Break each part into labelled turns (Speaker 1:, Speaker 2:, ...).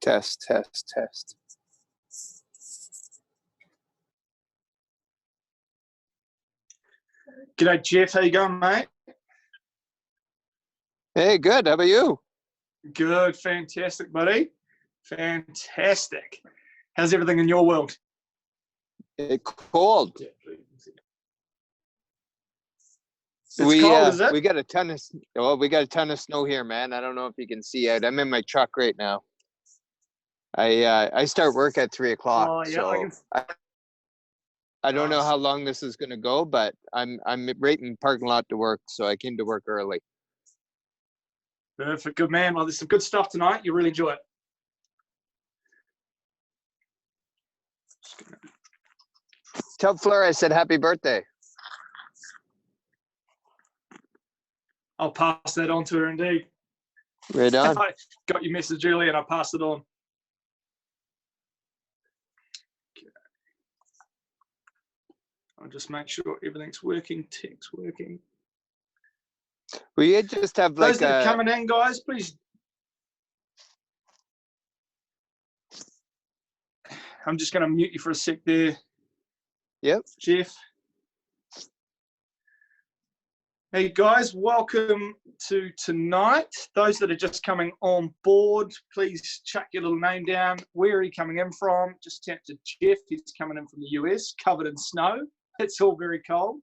Speaker 1: Test, test, test.
Speaker 2: G'day, Jeff. How you going, mate?
Speaker 1: Hey, good. How about you?
Speaker 2: Good. Fantastic, buddy. Fantastic. How's everything in your world?
Speaker 1: It's cold.
Speaker 2: It's cold, is it?
Speaker 1: We got a ton of snow here, man. I don't know if you can see it. I'm in my truck right now. I start work at 3 o'clock.
Speaker 2: Oh, yeah,
Speaker 1: so I don't know how long this is gonna go, but I'm right in the parking lot to work, so I came to work early.
Speaker 2: Perfect. Good, man. Well, there's some good stuff tonight. You really enjoy it.
Speaker 1: Tell Fleur I said happy birthday.
Speaker 2: I'll pass that on to her, indeed.
Speaker 1: Right on.
Speaker 2: I got your message earlier and I passed it on. I'll just make sure everything's working, tech's working.
Speaker 1: Will you just have like
Speaker 2: those that are coming in, guys, please. I'm just going to mute you for a sec there.
Speaker 1: Yep.
Speaker 2: Jeff. Hey guys, welcome to tonight. Those that are just coming on board, please chuck your little name down. Where are you coming in from? Just tap to Jeff. He's coming in from the US, covered in snow. It's all very cold.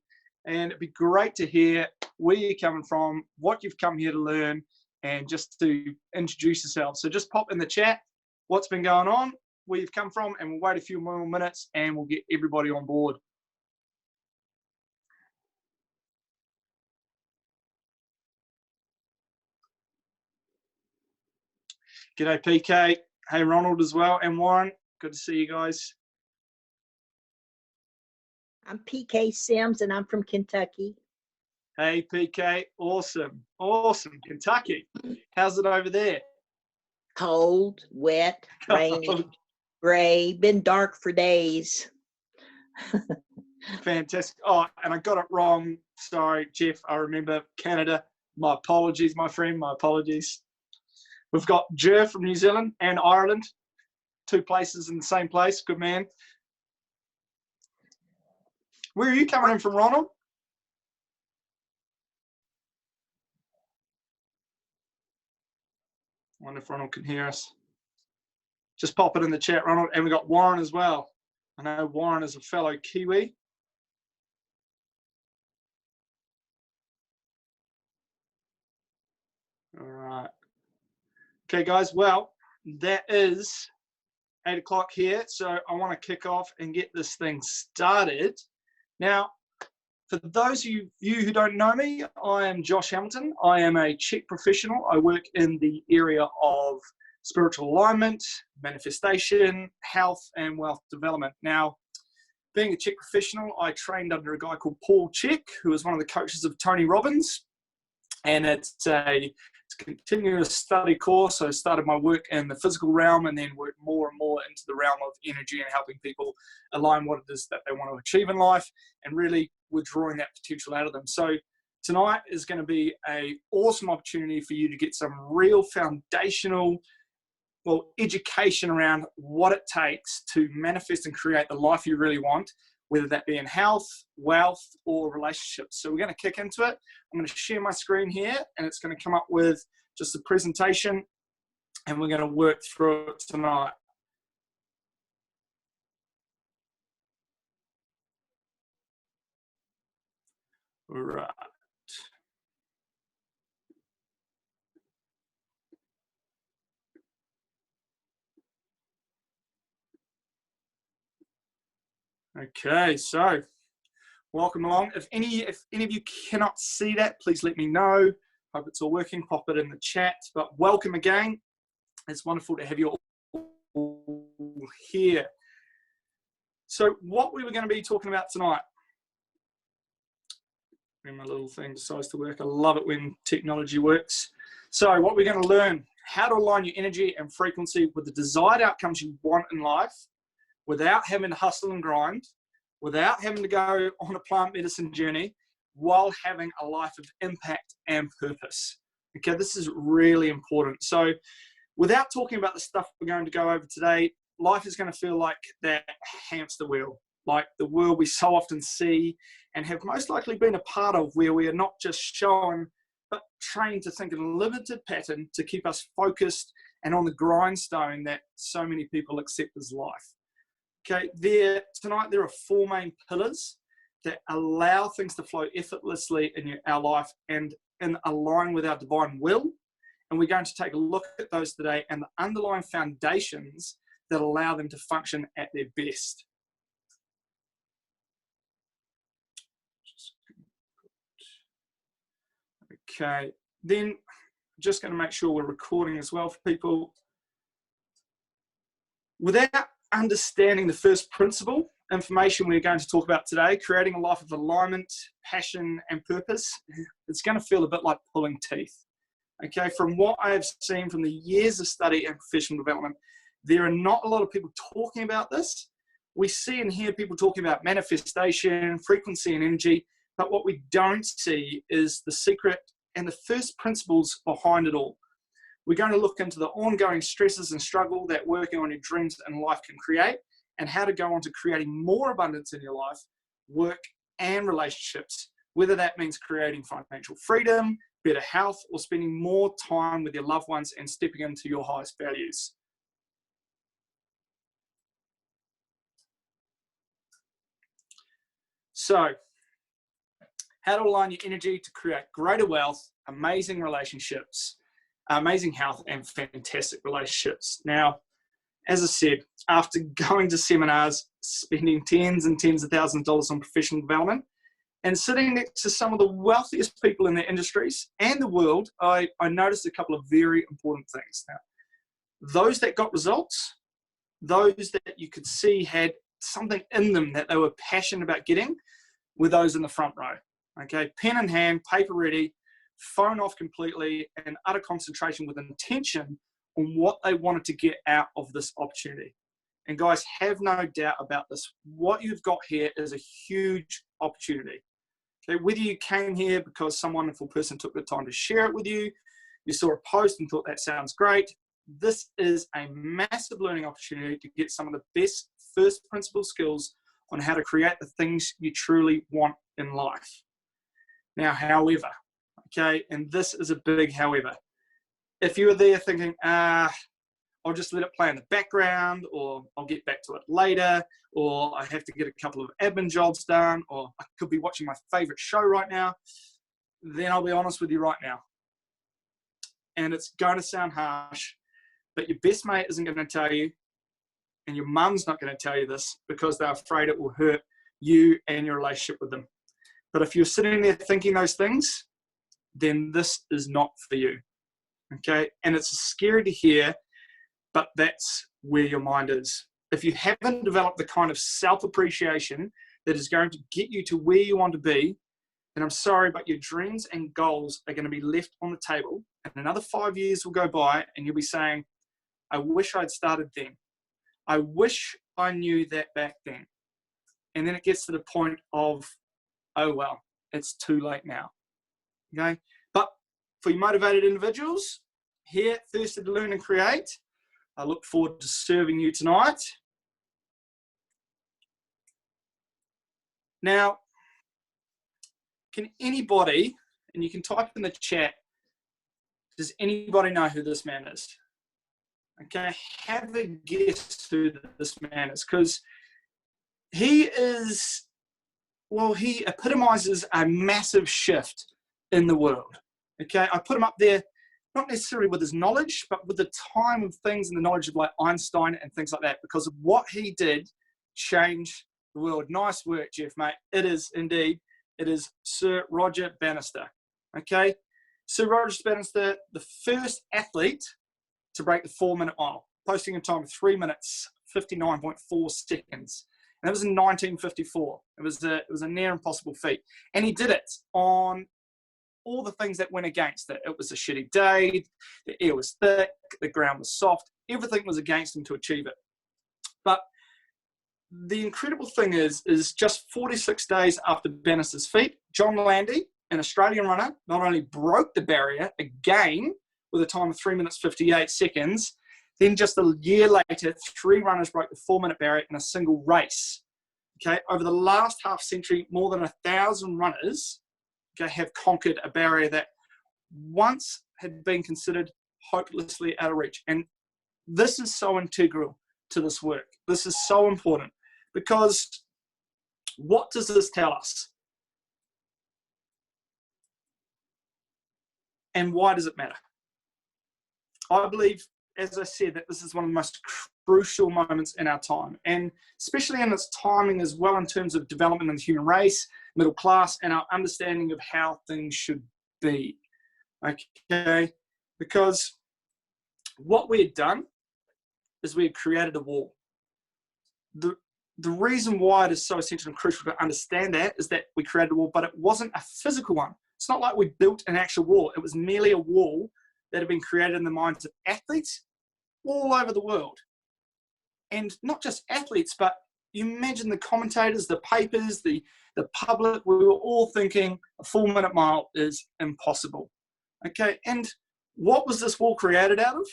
Speaker 2: And it'd be great to hear where you're coming from, what you've come here to learn, and just to introduce yourself. So just pop in the chat what's been going on, where you've come from, and we'll wait a few more minutes and we'll get everybody on board. G'day, PK. Hey, Ronald as well, and Warren. Good to see you guys.
Speaker 3: I'm PK Sims, and I'm from Kentucky.
Speaker 2: Hey, PK. Awesome. Awesome. Kentucky. How's it over there?
Speaker 3: Cold, wet, rainy, gray, been dark for days.
Speaker 2: Fantastic. Oh, and I got it wrong. Sorry, Jeff. I remember Canada. My apologies, my friend. My apologies. We've got Jer from New Zealand and Ireland. 2 places in the same place. Good man. Where are you coming in from, Ronald? I wonder if Ronald can hear us. Just pop it in the chat, Ronald. And we've got Warren as well. I know Warren is a fellow Kiwi. All right. Okay, guys. Well, that is 8 o'clock here. So I want to kick off and get this thing started. Now, for those of you who don't know me, I am Josh Hamilton. I am a CHEK professional. I work in the area of spiritual alignment, manifestation, health, and wealth development. Now, being a CHEK professional, I trained under a guy called Paul Chek, who is one of the coaches of Tony Robbins. And it's a continuous study course. So I started my work in the physical realm and then worked more and more into the realm of energy and helping people align what it is that they want to achieve in life and really withdrawing that potential out of them. So tonight is going to be an awesome opportunity for you to get some real foundational, education around what it takes to manifest and create the life you really want, whether that be in health, wealth, or relationships. So we're going to kick into it. I'm going to share my screen here, and it's going to come up with just a presentation, and we're going to work through it tonight. All right. Okay, so welcome along. If any of you cannot see that, please let me know. Hope it's all working. Pop it in the chat. But welcome again. It's wonderful to have you all here. So what we were going to be talking about tonight. When my little thing decides to work. I love it when technology works. So what we're going to learn, how to align your energy and frequency with the desired outcomes you want in life without having to hustle and grind, without having to go on a plant medicine journey, while having a life of impact and purpose. Okay, this is really important. So Without talking about the stuff we're going to go over today, life is going to feel like that hamster wheel, like the world we so often see and have most likely been a part of, where we are not just shown, but trained to think in a limited pattern to keep us focused and on the grindstone that so many people accept as life. Okay, tonight there are four main pillars that allow things to flow effortlessly in our life and align with our divine will. And we're going to take a look at those today and the underlying foundations that allow them to function at their best. Okay, then just going to make sure we're recording as well for people. Without understanding the first principle, information we're going to talk about today, creating a life of alignment, passion, and purpose, it's going to feel a bit like pulling teeth. Okay, from what I've seen from the years of study and professional development, there are not a lot of people talking about this. We see and hear people talking about manifestation, frequency, and energy, but what we don't see is the secret and the first principles behind it all. We're going to look into the ongoing stresses and struggle that working on your dreams and life can create, and how to go on to creating more abundance in your life, work, and relationships, whether that means creating financial freedom, better health, or spending more time with your loved ones and stepping into your highest values. So, how to align your energy to create greater wealth, amazing relationships, amazing health, and fantastic relationships. Now, as I said, after going to seminars, spending tens and tens of thousands of dollars on professional development, and sitting next to some of the wealthiest people in their industries and the world, I noticed a couple of very important things. Now, those that got results, those that you could see had something in them that they were passionate about getting, were those in the front row. Okay, pen in hand, paper ready, phone off completely, and utter concentration with intention on what they wanted to get out of this opportunity. And guys, have no doubt about this. What you've got here is a huge opportunity. Okay, whether you came here because some wonderful person took the time to share it with you, you saw a post and thought that sounds great, this is a massive learning opportunity to get some of the best first principle skills on how to create the things you truly want in life. Now, however, okay, and this is a big however, if you were there thinking, I'll just let it play in the background, or I'll get back to it later, or I have to get a couple of admin jobs done, or I could be watching my favorite show right now, then I'll be honest with you right now. And it's going to sound harsh, but your best mate isn't going to tell you, and your mum's not going to tell you this because they're afraid it will hurt you and your relationship with them. But if you're sitting there thinking those things, then this is not for you. Okay? And it's scary to hear, but that's where your mind is. If you haven't developed the kind of self-appreciation that is going to get you to where you want to be, then I'm sorry, but your dreams and goals are going to be left on the table, and another 5 years will go by and you'll be saying, I wish I'd started then. I wish I knew that back then. And then it gets to the point of, oh well, it's too late now. Okay? But for you motivated individuals here, thirsty to learn and create, I look forward to serving you tonight. Now, can anybody, and you can type in the chat, does anybody know who this man is? Okay, have a guess who this man is, because he is, well, he epitomizes a massive shift in the world. Okay, I put him up there, not necessarily with his knowledge, but with the time of things and the knowledge of like Einstein and things like that, because of what he did change the world. Nice work, Jeff, mate. It is indeed. It is Sir Roger Bannister. Okay, Sir Roger Bannister, the first athlete to break the 4-minute mile, posting a time of 3 minutes, 59.4 seconds. And that was in 1954. It was a near impossible feat. And he did it on all the things that went against it. It was a shitty day, the air was thick, the ground was soft, everything was against him to achieve it. But the incredible thing is just 46 days after Bannister's feat, John Landy, an Australian runner, not only broke the barrier again with a time of 3 minutes 58 seconds. Then just a year later, 3 runners broke the 4-minute barrier in a single race. Okay, over the last half century, more than 1,000 runners, okay, have conquered a barrier that once had been considered hopelessly out of reach. And this is so integral to this work. This is so important because what does this tell us? And why does it matter? I believe, as I said, that this is one of the most crucial moments in our time, and especially in its timing as well in terms of development in the human race, middle class, and our understanding of how things should be. Okay, because what we had done is we had created a wall. The reason why it is so essential and crucial to understand that is that we created a wall, but it wasn't a physical one. It's not like we built an actual wall. It was merely a wall that had been created in the minds of athletes all over the world. And not just athletes, but you imagine the commentators, the papers, the public, we were all thinking a 4-minute mile is impossible. Okay, and what was this wall created out of?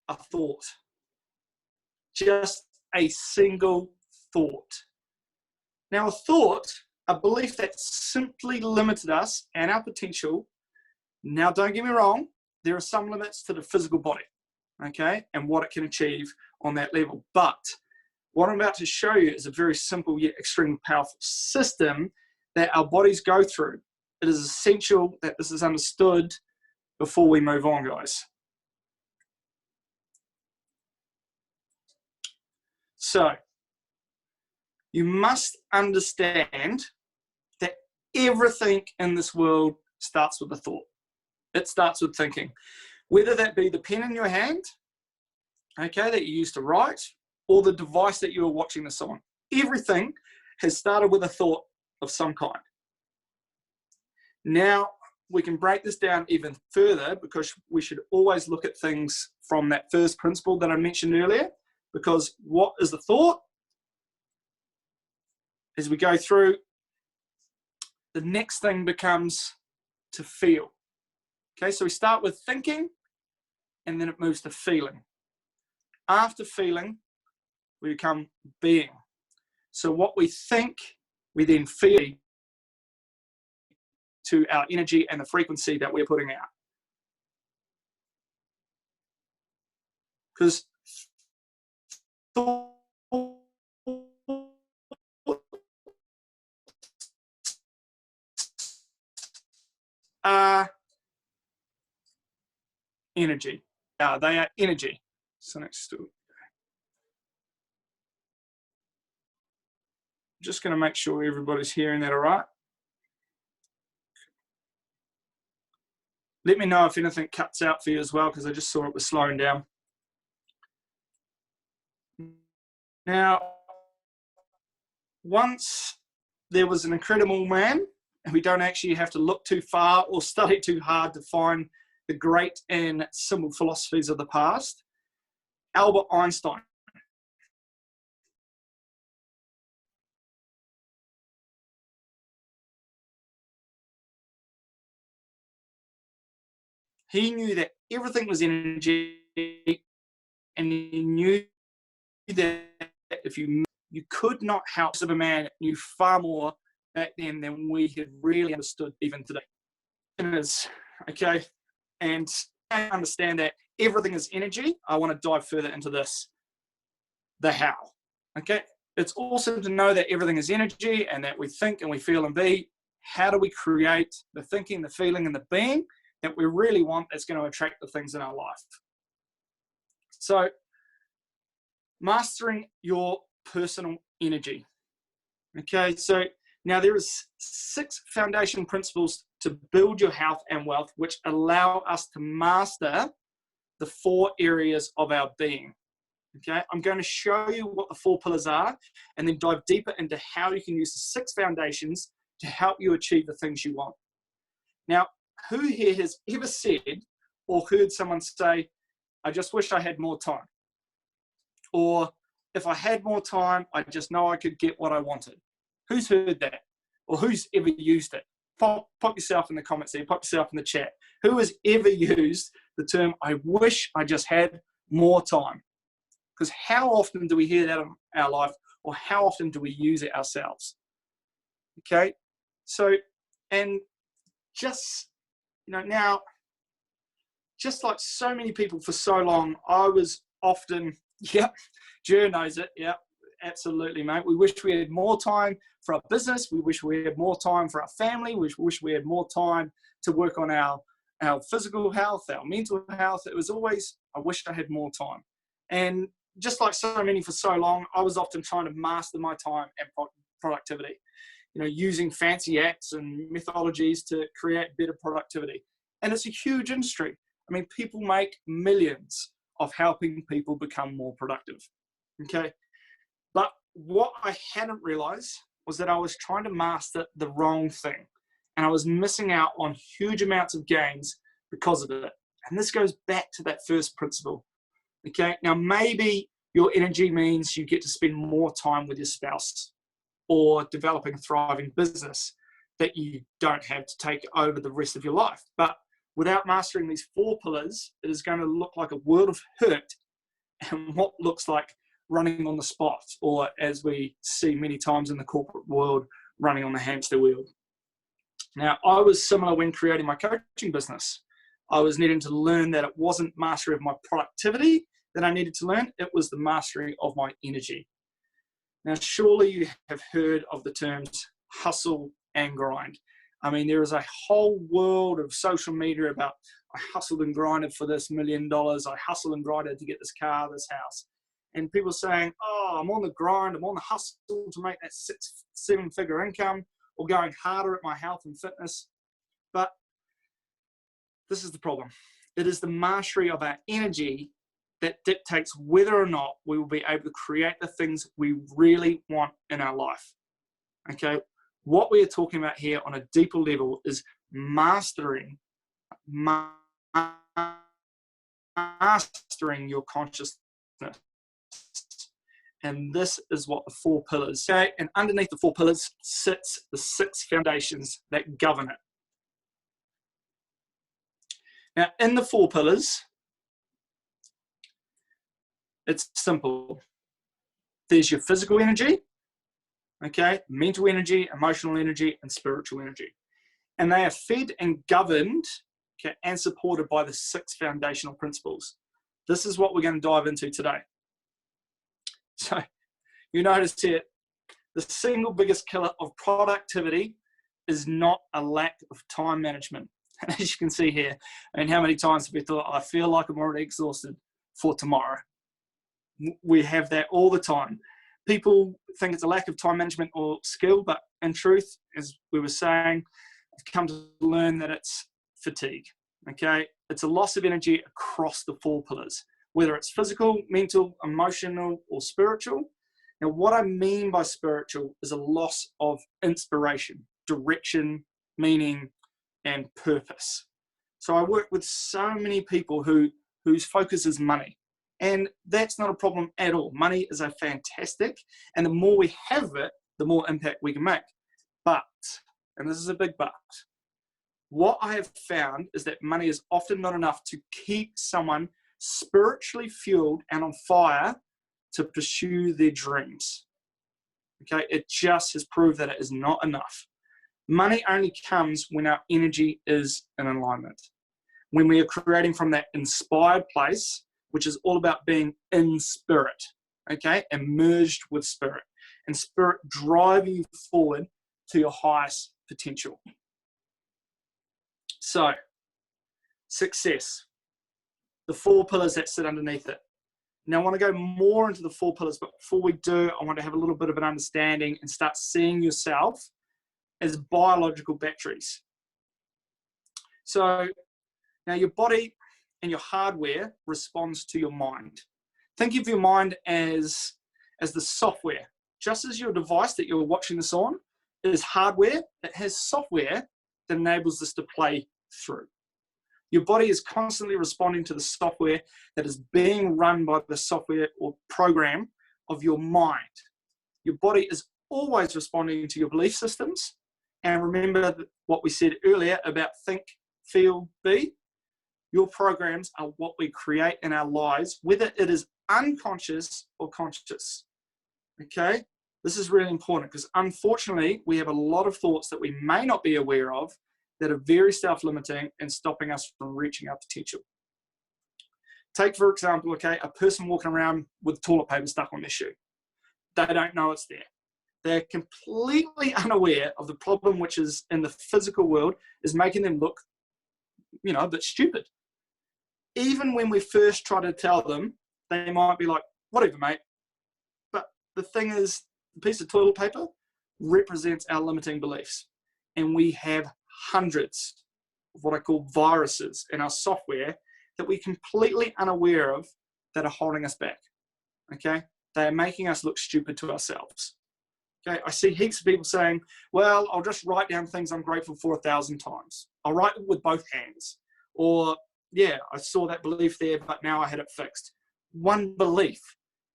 Speaker 2: A thought. Just a single thought. Now, a thought, a belief that simply limited us and our potential. Now, don't get me wrong, there are some limits to the physical body, okay, and what it can achieve on that level. But what I'm about to show you is a very simple yet extremely powerful system that our bodies go through. It is essential that this is understood before we move on, guys. So, you must understand that everything in this world starts with a thought. It starts with thinking. Whether that be the pen in your hand, okay, that you use to write, or the device that you are watching this on. Everything has started with a thought of some kind. Now, we can break this down even further because we should always look at things from that first principle that I mentioned earlier. Because what is the thought? As we go through, the next thing becomes to feel. Okay, so we start with thinking, and then it moves to feeling. After feeling, we become being. So what we think, we then feel to our energy and the frequency that we're putting out. Because energy. They are energy. So next to, just going to make sure everybody's hearing that all right. Let me know if anything cuts out for you as well, because I just saw it was slowing down. Now, once there was an incredible man, and we don't actually have to look too far or study too hard to find the great and simple philosophies of the past, Albert Einstein. He knew that everything was energy, and he knew that if you could not help, a man knew far more back then than we have really understood even today. It is, okay, and I understand that everything is energy. I want to dive further into this, the how, okay? It's awesome to know that everything is energy and that we think and we feel and be. How do we create the thinking, the feeling, and the being that we really want that's going to attract the things in our life? So, mastering your personal energy. Okay, so now there is 6 foundation principles to build your health and wealth, which allow us to master the 4 areas of our being. Okay, I'm going to show you what the 4 pillars are and then dive deeper into how you can use the 6 foundations to help you achieve the things you want. Now, who here has ever said or heard someone say, I just wish I had more time? Or if I had more time, I just know I could get what I wanted. Who's heard that? Or who's ever used it? pop yourself in the comments there, pop yourself in the chat. Who has ever used the term, I wish I just had more time? Because how often do we hear that in our life, or how often do we use it ourselves? Okay, so, and just, now, just like so many people for so long, I was often, Jer knows it, absolutely, mate. We wish we had more time for our business. We wish we had more time for our family. We wish we had more time to work on our physical health, our mental health. It was always, I wish I had more time. And just like so many for so long, I was often trying to master my time and productivity, using fancy apps and methodologies to create better productivity. And it's a huge industry. I mean, people make millions of helping people become more productive. Okay. But what I hadn't realized was that I was trying to master the wrong thing. And I was missing out on huge amounts of gains because of it. And this goes back to that first principle. Okay. Now, maybe your energy means you get to spend more time with your spouse, or developing a thriving business that you don't have to take over the rest of your life. But without mastering these 4 pillars, it is going to look like a world of hurt and what looks like running on the spot, or as we see many times in the corporate world, running on the hamster wheel. Now, I was similar when creating my coaching business. I was needing to learn that it wasn't mastery of my productivity that I needed to learn, it was the mastery of my energy. Now, surely you have heard of the terms hustle and grind. I mean, there is a whole world of social media about, I hustled and grinded for this $1 million. I hustled and grinded to get this car, this house. And people saying, oh, I'm on the grind, I'm on the hustle to make that 6-7-figure income, or going harder at my health and fitness. But this is the problem. It is the mastery of our energy that dictates whether or not we will be able to create the things we really want in our life. Okay, what we are talking about here on a deeper level is mastering your consciousness. And this is what the 4 pillars, okay? And underneath the 4 pillars sits the 6 foundations that govern it. Now, in the 4 pillars, it's simple. There's your physical energy, okay, mental energy, emotional energy, and spiritual energy. And they are fed and governed, okay, and supported by the 6 foundational principles. This is what we're going to dive into today. So you notice here, the single biggest killer of productivity is not a lack of time management. As you can see here, and how many times have we thought, I feel like I'm already exhausted for tomorrow. We have that all the time. People think it's a lack of time management or skill, but in truth, as we were saying, I've come to learn that it's fatigue, okay? It's a loss of energy across the 4 pillars, whether it's physical, mental, emotional, or spiritual. Now, what I mean by spiritual is a loss of inspiration, direction, meaning, and purpose. So I work with so many people whose focus is money. And that's not a problem at all. Money is a fantastic, and the more we have it, the more impact we can make. But, and this is a big but, what I have found is that money is often not enough to keep someone spiritually fueled and on fire to pursue their dreams. Okay, it just has proved that it is not enough. Money only comes when our energy is in alignment. When we are creating from that inspired place, which is all about being in spirit, okay, and merged with spirit, and spirit driving you forward to your highest potential. So, success, the 4 pillars that sit underneath it. Now, I want to go more into the 4 pillars, but before we do, I want to have a little bit of an understanding and start seeing yourself as biological batteries. So, now your body and your hardware responds to your mind. Think of your mind as the software. Just as your device that you're watching this on is hardware, it has software that enables this to play through. Your body is constantly responding to the software that is being run by the software or program of your mind. Your body is always responding to your belief systems And remember what we said earlier about think, feel, be. Your programs are what we create in our lives, whether it is unconscious or conscious. Okay? This is really important because unfortunately, we have a lot of thoughts that we may not be aware of that are very self-limiting and stopping us from reaching our potential. Take, for example, okay, a person walking around with toilet paper stuck on their shoe. They don't know it's there. They're completely unaware of the problem, which is in the physical world, is making them look, a bit stupid. Even when we first try to tell them, they might be like, whatever, mate. But the thing is, the piece of toilet paper represents our limiting beliefs. And we have hundreds of what I call viruses in our software that we're completely unaware of that are holding us back. Okay? They are making us look stupid to ourselves. Okay? I see heaps of people saying, well, I'll just write down things I'm grateful for 1,000 times. I'll write it with both hands. Or, yeah, I saw that belief there, but now I had it fixed. One belief.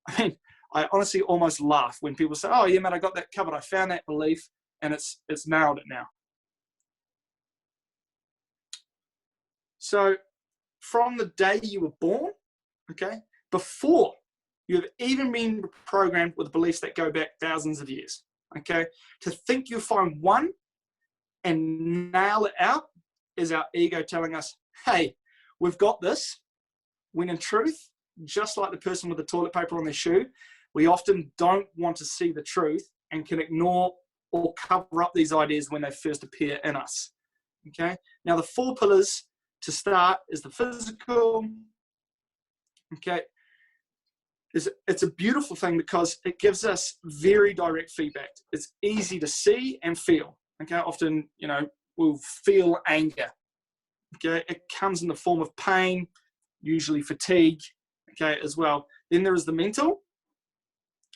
Speaker 2: I mean, I honestly almost laugh when people say, oh, yeah, man, I got that covered. I found that belief and it's nailed it now. So from the day you were born, okay, before you have even been programmed with beliefs that go back thousands of years, okay, to think you find one and nail it out is our ego telling us, hey, we've got this, when in truth, just like the person with the toilet paper on their shoe, we often don't want to see the truth and can ignore or cover up these ideas when they first appear in us, okay? Now, the 4 pillars to start is the physical, okay? It's a beautiful thing because it gives us very direct feedback. It's easy to see and feel, okay? Often, we'll feel anger, okay? It comes in the form of pain, usually fatigue, okay, as well. Then there is the mental,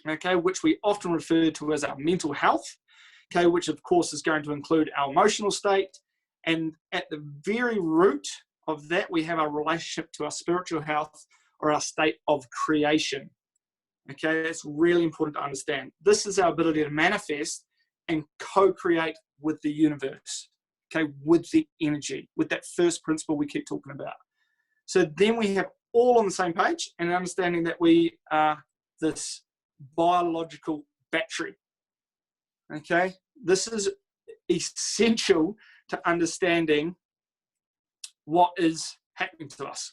Speaker 2: okay, which we often refer to as our mental health, okay, which of course is going to include our emotional state. And at the very root of that, we have our relationship to our spiritual health or our state of creation. Okay, it's really important to understand. This is our ability to manifest and co-create with the universe, okay, with the energy, with that first principle we keep talking about. So then we have all on the same page and understanding that we are this biological battery. Okay, this is essential to understanding what is happening to us.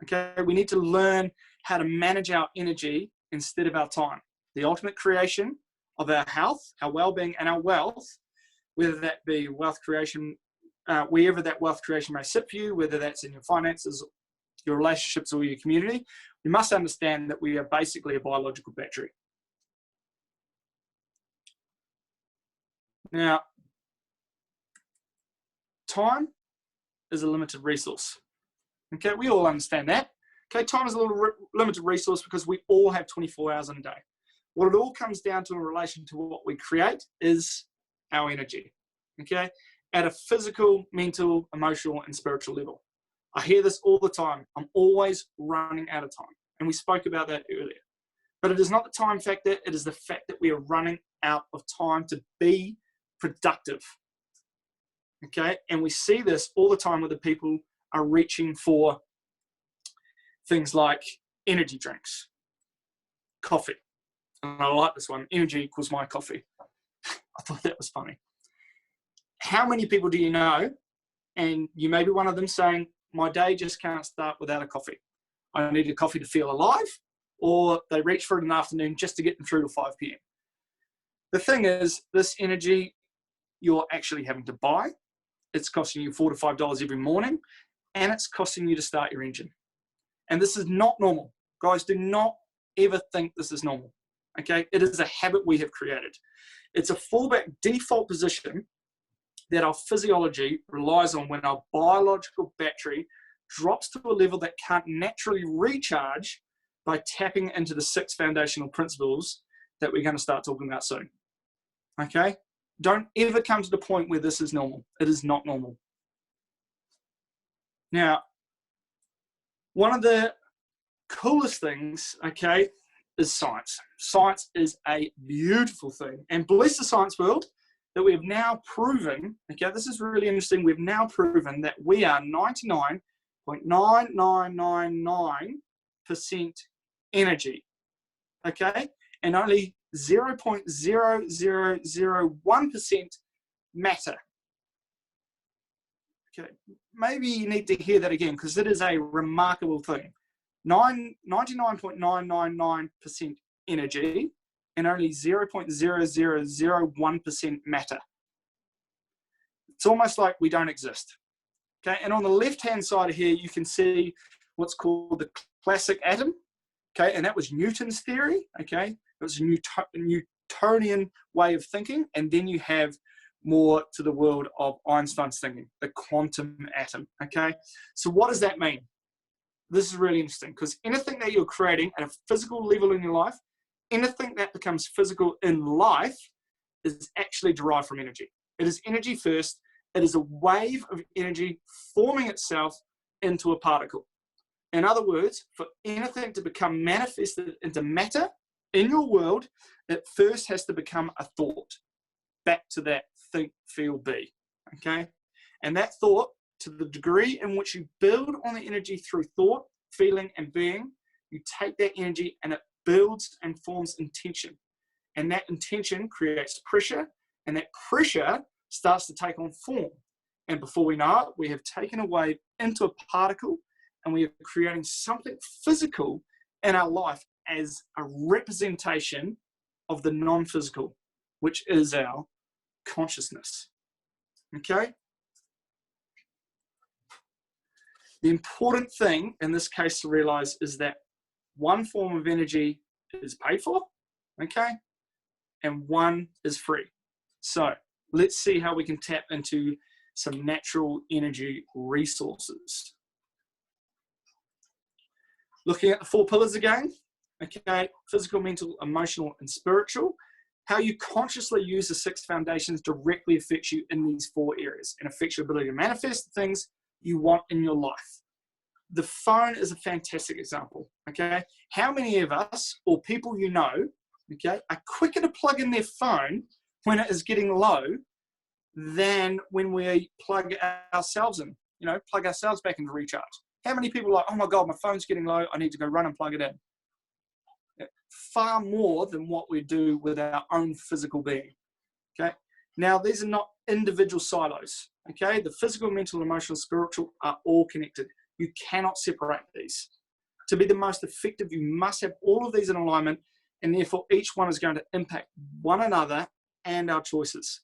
Speaker 2: Okay, we need to learn how to manage our energy instead of our time. The ultimate creation of our health, our well-being, and our wealth, whether that be wealth creation, wherever that wealth creation may sit for you, whether that's in your finances, your relationships, or your community, we must understand that we are basically a biological battery. Now, time is a limited resource. Okay, we all understand that. Okay, time is a little limited resource because we all have 24 hours in a day. What it all comes down to in relation to what we create is our energy. Okay, at a physical, mental, emotional, and spiritual level. I hear this all the time. I'm always running out of time. And we spoke about that earlier. But it is not the time factor. It is the fact that we are running out of time to be productive. Okay, and we see this all the time where the people are reaching for things like energy drinks, coffee. And I like this one, energy equals my coffee. I thought that was funny. How many people do you know, and you may be one of them, saying, my day just can't start without a coffee. I need a coffee to feel alive, or they reach for it in the afternoon just to get them through to 5 p.m. The thing is, this energy you're actually having to buy. It's costing you $4 to $5 every morning, and it's costing you to start your engine. And this is not normal. Guys, do not ever think this is normal. Okay? It is a habit we have created. It's a fallback default position that our physiology relies on when our biological battery drops to a level that can't naturally recharge by tapping into the 6 foundational principles that we're going to start talking about soon. Okay? Don't ever come to the point where this is normal. It is not normal. Now, one of the coolest things, okay, is science. Science is a beautiful thing. And bless the science world, that we've now proven, okay, this is really interesting, we've now proven that we are 99.9999% energy, okay, and only 0.0001% matter. Okay, maybe you need to hear that again because it is a remarkable thing. 99.999% energy and only 0.0001% matter. It's almost like we don't exist. Okay, and on the left-hand side of here, you can see what's called the classic atom. Okay, and that was Newton's theory. Okay, it was a Newtonian way of thinking, and then you have more to the world of Einstein's thinking, the quantum atom. Okay, so what does that mean? This is really interesting because anything that you're creating at a physical level in your life, anything that becomes physical in life is actually derived from energy. It is energy first. It is a wave of energy forming itself into a particle. In other words, for anything to become manifested into matter in your world, it first has to become a thought. Back to that think, feel, be. Okay? And that thought, to the degree in which you build on the energy through thought, feeling, and being, you take that energy and it builds and forms intention. And that intention creates pressure, and that pressure starts to take on form. And before we know it, we have taken a wave into a particle, and we are creating something physical in our life as a representation of the non-physical, which is our consciousness. Okay? The important thing in this case to realize is that one form of energy is paid for, okay, and one is free. So let's see how we can tap into some natural energy resources. Looking at the 4 pillars again, okay, physical, mental, emotional, and spiritual. How you consciously use the 6 foundations directly affects you in these 4 areas and affects your ability to manifest the things you want in your life. The phone is a fantastic example, okay? How many of us, or people you know, okay, are quicker to plug in their phone when it is getting low than when we plug ourselves in, you know, plug ourselves back into recharge? How many people are like, oh my God, my phone's getting low, I need to go run and plug it in? Far more than what we do with our own physical being, okay? Now, these are not individual silos, okay? The physical, mental, emotional, spiritual are all connected. You cannot separate these. To be the most effective, you must have all of these in alignment, and therefore each one is going to impact one another and our choices,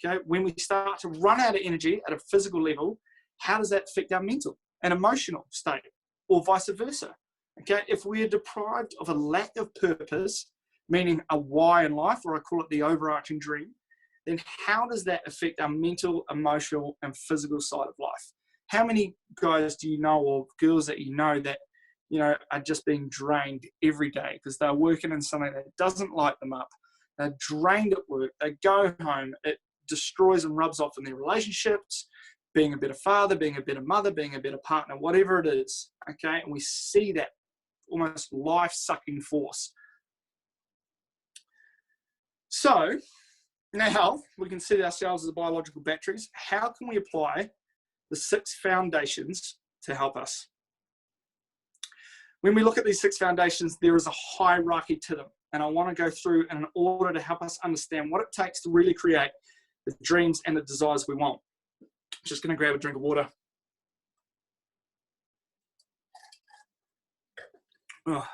Speaker 2: okay? When we start to run out of energy at a physical level, how does that affect our mental and emotional state, or vice versa? Okay, if we are deprived of a lack of purpose, meaning a why in life, or I call it the overarching dream, then how does that affect our mental, emotional, and physical side of life? How many guys do you know, or girls that you know, that, you know, are just being drained every day because they're working in something that doesn't light them up? They're drained at work, they go home, it destroys and rubs off in their relationships, being a better father, being a better mother, being a better partner, whatever it is, okay? And we see that almost life-sucking force. So now we consider ourselves as biological batteries. How can we apply the 6 foundations to help us? When we look at these 6 foundations, there is a hierarchy to them. And I want to go through in an order to help us understand what it takes to really create the dreams and the desires we want. Just going to grab a drink of water. Oh,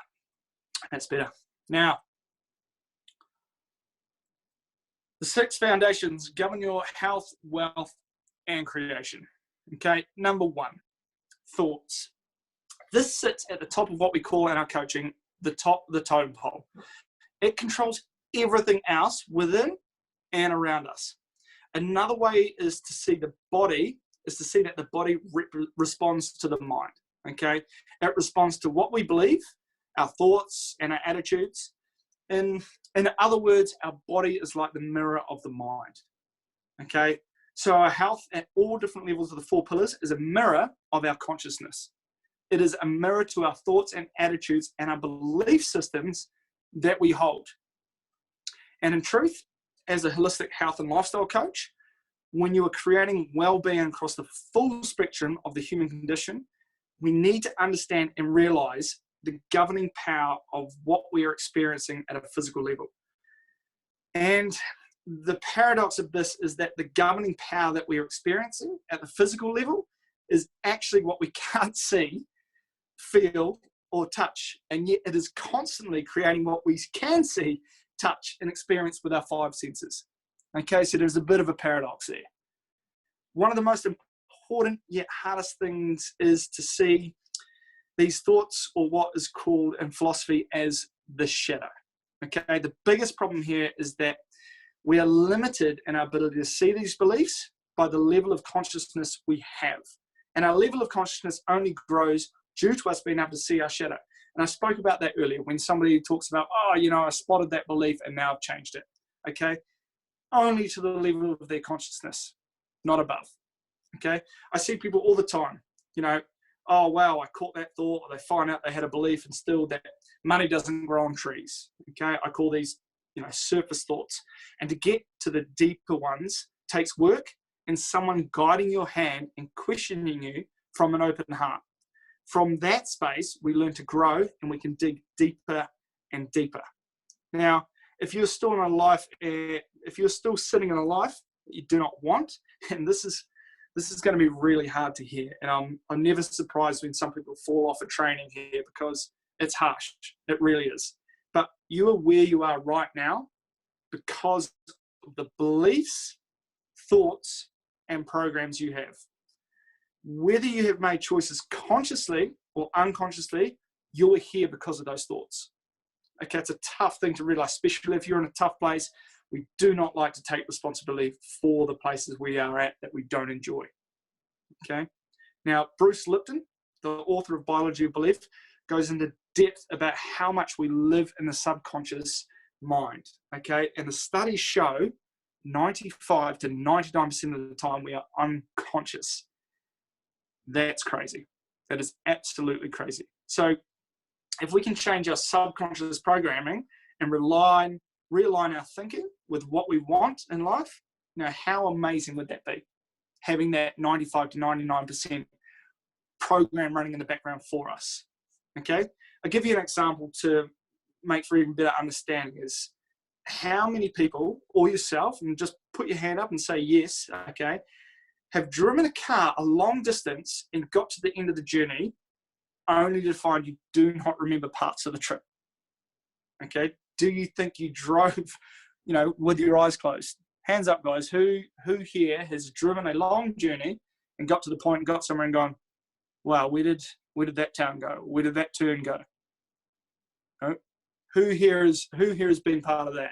Speaker 2: that's better. Now, the 6 foundations govern your health, wealth, and creation. Okay, number 1, thoughts. This sits at the top of what we call in our coaching the top of the totem pole. It controls everything else within and around us. Another way is to see the body, is to see that the body responds to the mind. Okay, it responds to what we believe, our thoughts and our attitudes. In other words, our body is like the mirror of the mind. Okay, so our health at all different levels of the 4 pillars is a mirror of our consciousness. It is a mirror to our thoughts and attitudes and our belief systems that we hold. And in truth, as a holistic health and lifestyle coach, when you are creating well-being across the full spectrum of the human condition, we need to understand and realize the governing power of what we are experiencing at a physical level. And the paradox of this is that the governing power that we are experiencing at the physical level is actually what we can't see, feel, or touch. And yet it is constantly creating what we can see, touch, and experience with our 5 senses. Okay, so there's a bit of a paradox there. One of the most important yet hardest things is to see these thoughts, or what is called in philosophy as the shadow. Okay, the biggest problem here is that we are limited in our ability to see these beliefs by the level of consciousness we have. And our level of consciousness only grows due to us being able to see our shadow. And I spoke about that earlier when somebody talks about, oh, you know, I spotted that belief and now I've changed it. Okay, only to the level of their consciousness, not above. Okay, I see people all the time, you know, oh, wow, I caught that thought, or they find out they had a belief and still that money doesn't grow on trees. Okay, I call these, you know, surface thoughts. And to get to the deeper ones takes work and someone guiding your hand and questioning you from an open heart. From that space, we learn to grow and we can dig deeper and deeper. Now, if you're still in a life, if you're still sitting in a life that you do not want, and this is going to be really hard to hear. And I'm never surprised when some people fall off a training here because it's harsh. It really is. But you are where you are right now because of the beliefs, thoughts, and programs you have. Whether you have made choices consciously or unconsciously, you are here because of those thoughts. Okay, it's a tough thing to realize, especially if you're in a tough place. We do not like to take responsibility for the places we are at that we don't enjoy. Okay. Now, Bruce Lipton, the author of Biology of Belief, goes into depth about how much we live in the subconscious mind. Okay. And the studies show 95 to 99% of the time we are unconscious. That's crazy. That is absolutely crazy. So if we can change our subconscious programming and realign our thinking with what we want in life, you know, how amazing would that be? Having that 95 to 99% program running in the background for us. Okay, I'll give you an example to make for even better understanding is how many people, or yourself, and just put your hand up and say yes, okay, have driven a car a long distance and got to the end of the journey only to find you do not remember parts of the trip. Okay, do you think you drove, you know, with your eyes closed? Hands up, guys. Who here has driven a long journey and got to the point and got somewhere and gone, wow, where did that town go? Where did that turn go? Oh, who here has been part of that?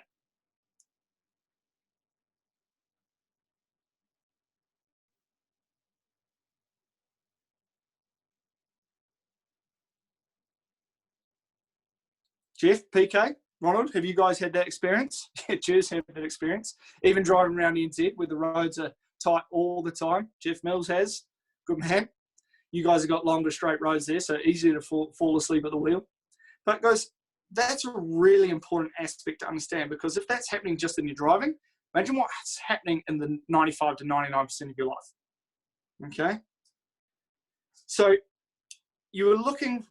Speaker 2: Jeff, PK, Ronald, have you guys had that experience? Yeah, cheers, had that experience. Even driving around NZ where the roads are tight all the time. Jeff Mills has. Good man. You guys have got longer straight roads there, so easier to fall asleep at the wheel. But guys, that's a really important aspect to understand, because if that's happening just in your driving, imagine what's happening in the 95 to 99% of your life. Okay? So you were looking,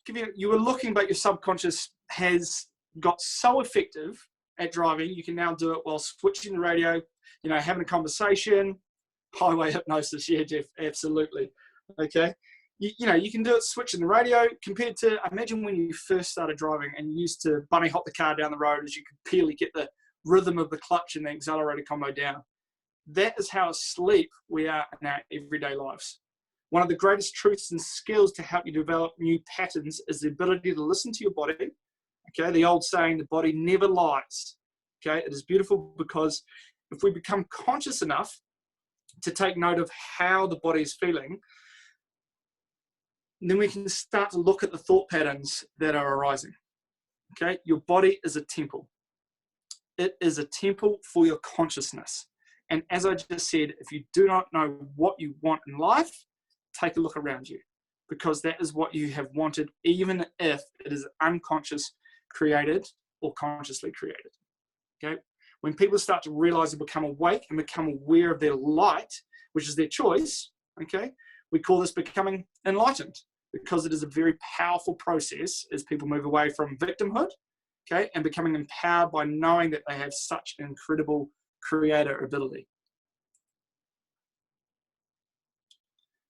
Speaker 2: but your subconscious has got so effective at driving, you can now do it while switching the radio, you know, having a conversation, highway hypnosis. Yeah, Jeff, absolutely. Okay. You know, you can do it switching the radio compared to, imagine when you first started driving and you used to bunny hop the car down the road as you could barely get the rhythm of the clutch and the accelerator combo down. That is how asleep we are in our everyday lives. One of the greatest truths and skills to help you develop new patterns is the ability to listen to your body. Okay, the old saying, the body never lies. Okay, it is beautiful because if we become conscious enough to take note of how the body is feeling, then we can start to look at the thought patterns that are arising. Okay, your body is a temple. It is a temple for your consciousness. And as I just said, if you do not know what you want in life, take a look around you, because that is what you have wanted, even if it is unconscious created or consciously created. Okay, when people start to realize and become awake and become aware of their light, which is their choice, okay, we call this becoming enlightened, because it is a very powerful process as people move away from victimhood, okay, and becoming empowered by knowing that they have such incredible creator ability.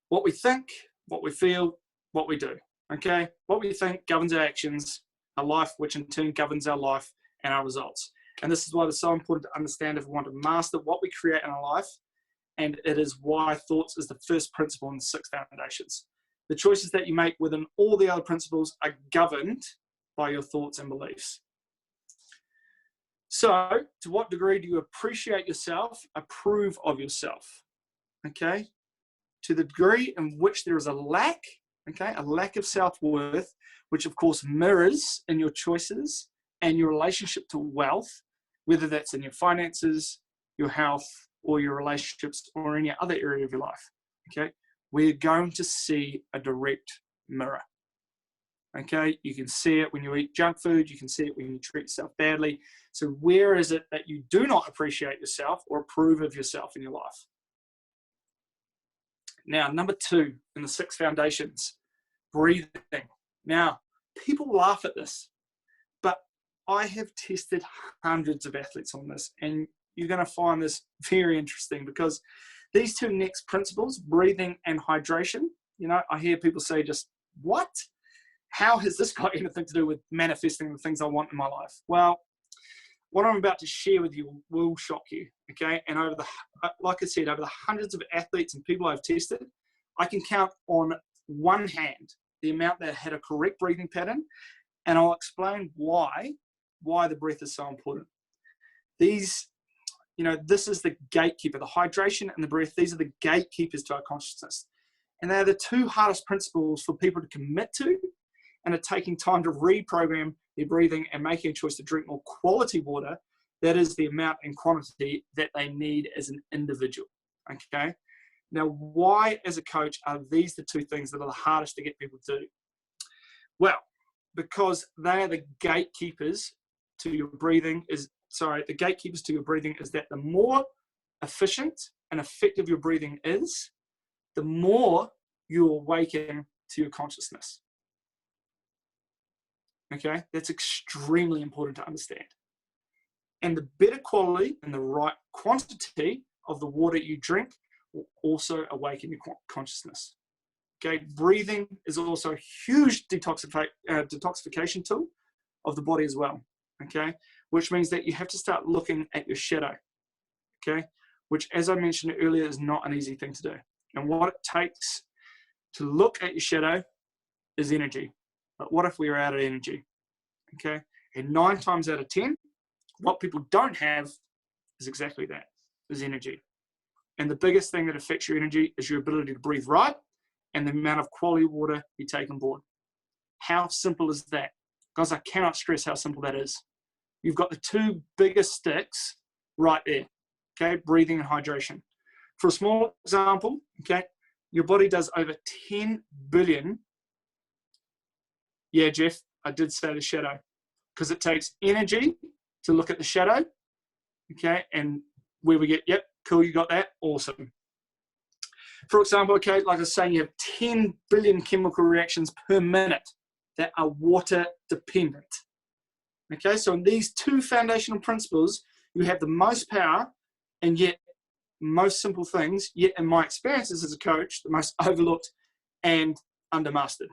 Speaker 2: What we think, what we feel, what we do, okay? What we think governs our actions, our life, which in turn governs our life and our results. And this is why it's so important to understand if we want to master what we create in our life, and it is why thoughts is the first principle in the 6 foundations. The choices that you make within all the other principles are governed by your thoughts and beliefs. So, to what degree do you appreciate yourself, approve of yourself? Okay? To the degree in which there is a lack, okay, a lack of self-worth, which of course mirrors in your choices and your relationship to wealth, whether that's in your finances, your health, or your relationships, or any other area of your life, okay? We're going to see a direct mirror. Okay, you can see it when you eat junk food, you can see it when you treat yourself badly. So where is it that you do not appreciate yourself or approve of yourself in your life? Now, number 2 in the 6 foundations, breathing. Now, people laugh at this, but I have tested hundreds of athletes on this, and you're going to find this very interesting, because these 2 next principles, breathing and hydration, you know, I hear people say just, what? How has this got anything to do with manifesting the things I want in my life? Well, what I'm about to share with you will shock you, okay? And over the, like I said, over the hundreds of athletes and people I've tested, I can count on one hand the amount that had a correct breathing pattern, and I'll explain why the breath is so important. These, you know, this is the gatekeeper, the hydration and the breath. These are the gatekeepers to our consciousness. And they're the 2 hardest principles for people to commit to, and are taking time to reprogram their breathing and making a choice to drink more quality water. That is the amount and quantity that they need as an individual, okay? Now, why as a coach are these the 2 things that are the hardest to get people to do? Well, because they are the gatekeepers to your breathing the gatekeepers to your breathing is that the more efficient and effective your breathing is, the more you awaken to your consciousness. Okay, that's extremely important to understand. And the better quality and the right quantity of the water you drink will also awaken your consciousness. Okay, breathing is also a huge detoxification tool of the body as well. Okay, which means that you have to start looking at your shadow. Okay, which, as I mentioned earlier, is not an easy thing to do. And what it takes to look at your shadow is energy. But what if we are out of energy? Okay, and 9 times out of 10, what people don't have is exactly that, is energy. And the biggest thing that affects your energy is your ability to breathe right and the amount of quality water you take on board. How simple is that? Guys, I cannot stress how simple that is. You've got the 2 biggest sticks right there, okay, breathing and hydration. For a small example, okay, your body does over 10 billion. Yeah, Jeff, I did say the shadow, because it takes energy to look at the shadow, okay, and where we get, yep, cool, you got that, awesome. For example, okay, like I was saying, you have 10 billion chemical reactions per minute that are water dependent. Okay, so in these 2 foundational principles, you have the most power and yet most simple things, yet in my experiences as a coach, the most overlooked and undermastered.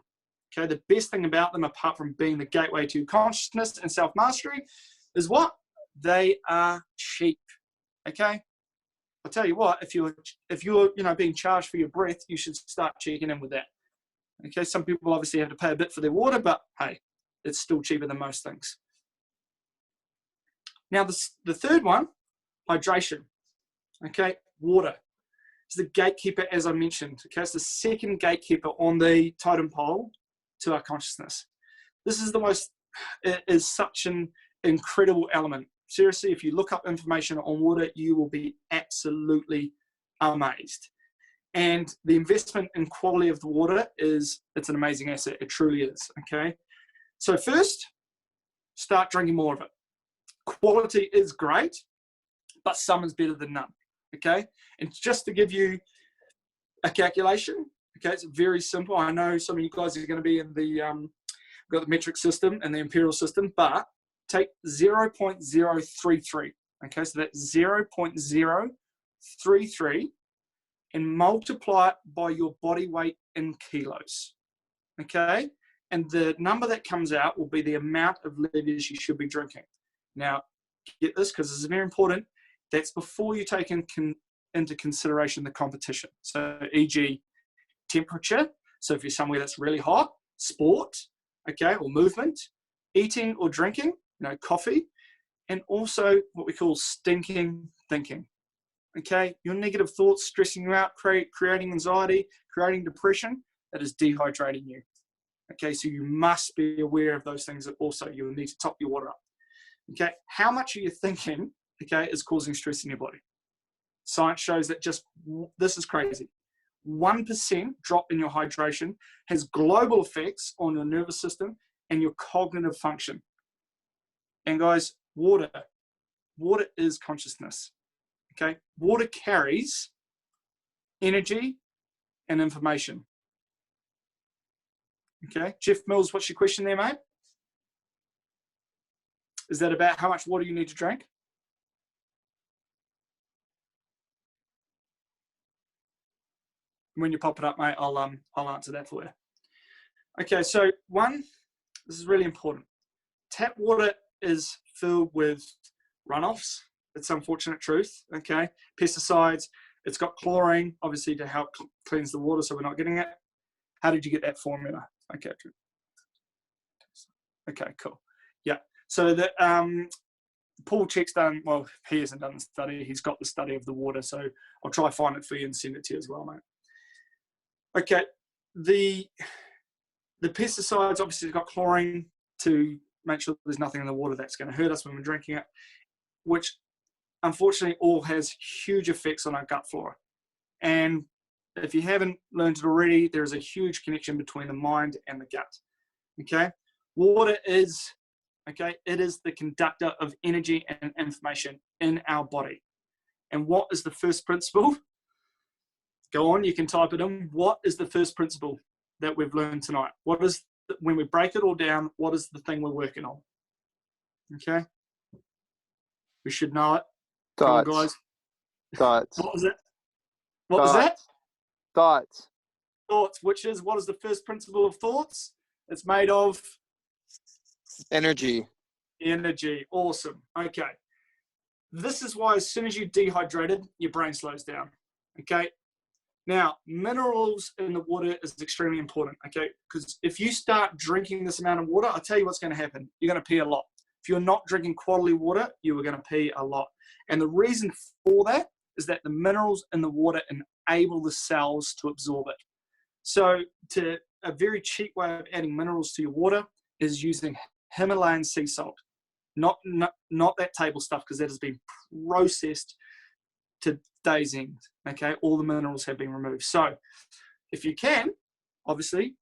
Speaker 2: Okay, the best thing about them, apart from being the gateway to consciousness and self-mastery, is what? They are cheap. Okay, I'll tell you what, if you're being charged for your breath, you should start checking in with that. Okay, some people obviously have to pay a bit for their water, but hey, it's still cheaper than most things. Now, the third one, hydration. Okay, water is the gatekeeper, as I mentioned. Okay, it's the second gatekeeper on the totem pole to our consciousness. This is it is such an incredible element. Seriously, if you look up information on water, you will be absolutely amazed. And the investment in quality of the water it's an amazing asset. It truly is, okay? So first, start drinking more of it. Quality is great, but some is better than none. Okay, and just to give you a calculation, okay, it's very simple. I know some of you guys are going to be in the got the metric system and the imperial system, but take 0.033. Okay, so that's 0.033 and multiply it by your body weight in kilos. Okay, and the number that comes out will be the amount of liters you should be drinking. Now, get this, because this is very important. That's before you take into consideration the competition. So, e.g., temperature. So, if you're somewhere that's really hot, sport, okay, or movement, eating or drinking, coffee, and also what we call stinking thinking. Okay, your negative thoughts stressing you out, creating anxiety, creating depression, that is dehydrating you. Okay, so you must be aware of those things. That also you will need to top your water up. Okay, how much are you thinking, okay, is causing stress in your body? Science shows that this is crazy. 1% drop in your hydration has global effects on your nervous system and your cognitive function. And guys, water is consciousness. Okay, water carries energy and information. Okay, Jeff Mills, what's your question there, mate? Is that about how much water you need to drink? When you pop it up, mate, I'll answer that for you. Okay, so this is really important. Tap water is filled with runoffs. It's unfortunate truth. Okay, pesticides. It's got chlorine, obviously, to help cleanse the water, so we're not getting it. How did you get that formula? Okay, cool. Yeah. So the Paul Check's done. Well, he hasn't done the study. He's got the study of the water. So I'll try to find it for you and send it to you as well, mate. Okay. The pesticides obviously got chlorine to make sure there's nothing in the water that's going to hurt us when we're drinking it, which unfortunately all has huge effects on our gut flora. And if you haven't learned it already, there's a huge connection between the mind and the gut. Okay, water is, it is the conductor of energy and information in our body. And what is the first principle? Go on, you can type it in. What is the first principle that we've learned tonight? What is, when we break it all down, what is the thing we're working on? Okay, we should know it.
Speaker 1: Thoughts.
Speaker 2: Come on, guys.
Speaker 1: Thoughts.
Speaker 2: What was it? What was that?
Speaker 1: Thoughts.
Speaker 2: Thoughts, which is, what is the first principle of thoughts? It's made of
Speaker 1: Energy.
Speaker 2: energy. Awesome. Okay. This is why as soon as you dehydrated, your brain slows down. Okay. Now, minerals in the water is extremely important. Okay. Because if you start drinking this amount of water, I'll tell you what's going to happen. You're going to pee a lot. If you're not drinking quality water, you are going to pee a lot. And the reason for that is that the minerals in the water enable the cells to absorb it. So a very cheap way of adding minerals to your water is using Himalayan sea salt. Not that table stuff, because that has been processed to day's end. Okay, all the minerals have been removed. So if you can, obviously,